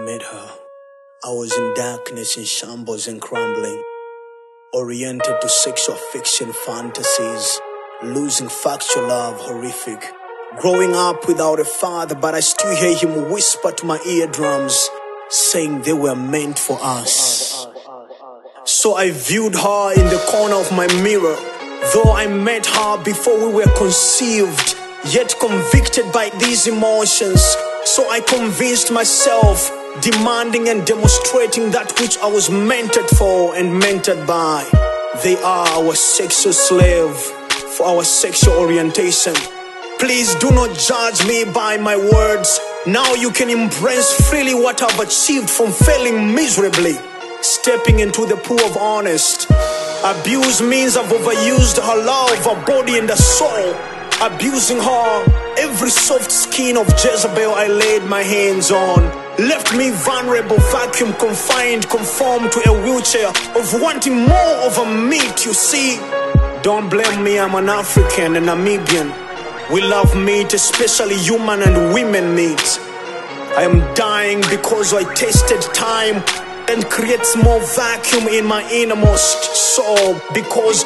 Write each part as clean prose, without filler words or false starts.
met her, I was in darkness, in shambles and crumbling, oriented to sexual fiction fantasies, losing factual love horrific. Growing up without a father, but I still hear him whisper to my eardrums, saying they were meant for us. So I viewed her in the corner of my mirror, though I met her before we were conceived, yet convicted by these emotions. So I convinced myself, demanding and demonstrating that which I was mentored for and mentored by. They are our sexual slave for our sexual orientation. Please do not judge me by my words. Now you can embrace freely what I've achieved from failing miserably, stepping into the pool of honest. Abuse means I've overused her love, her body and her soul. Abusing her, every soft skin of Jezebel I laid my hands on, left me vulnerable, vacuum confined, conformed to a wheelchair, of wanting more of a meat, you see. Don't blame me, I'm an African and Namibian. We love meat, especially human and women meat. I am dying because I tasted time and creates more vacuum in my innermost soul, because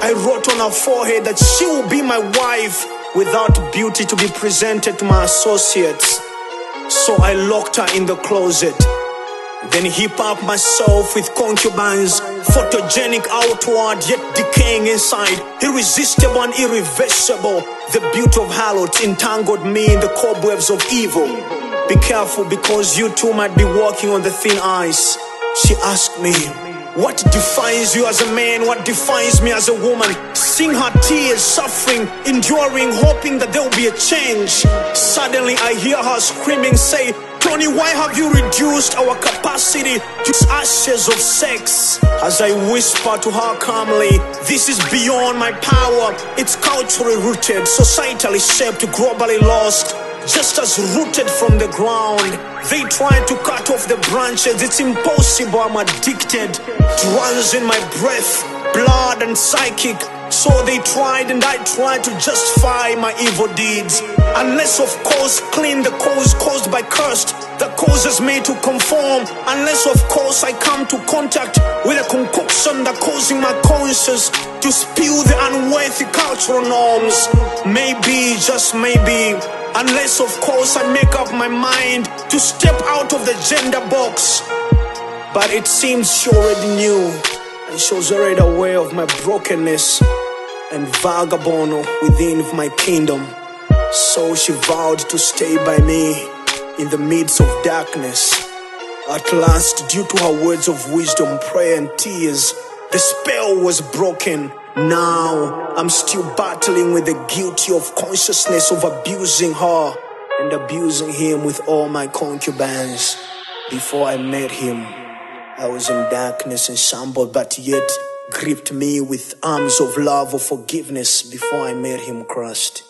I wrote on her forehead that she will be my wife without beauty to be presented to my associates. So I locked her in the closet, then heap up myself with concubines, photogenic outward yet decaying inside, irresistible and irreversible. The beauty of harlots entangled me in the cobwebs of evil. Be careful, because you too might be walking on the thin ice. She asked me, what defines you as a man? What defines me as a woman? Seeing her tears, suffering, enduring, hoping that there will be a change. Suddenly I hear her screaming, say, Tony, why have you reduced our capacity to ashes of sex? As I whisper to her calmly, this is beyond my power. It's culturally rooted, societally shaped, globally lost, just as rooted from the ground. They try to cut off the branches. It's impossible, I'm addicted. It runs in my breath, blood and psychic. So they tried and I tried to justify my evil deeds, unless of course clean the cause caused by cursed that causes me to conform. Unless of course I come to contact with a concoction that causing my conscience to spew the unworthy cultural norms. Maybe, just maybe, unless of course I make up my mind to step out of the gender box. But it seems she already knew, and she was already aware of my brokenness and vagabond within my kingdom. So she vowed to stay by me in the midst of darkness. At last, due to her words of wisdom, prayer and tears, the spell was broken. Now I'm still battling with the guilty of consciousness of abusing her and abusing him with all my concubines. Before I met him, I was in darkness and shambled, but yet gripped me with arms of love or forgiveness. Before I met him crushed,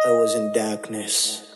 I was in darkness.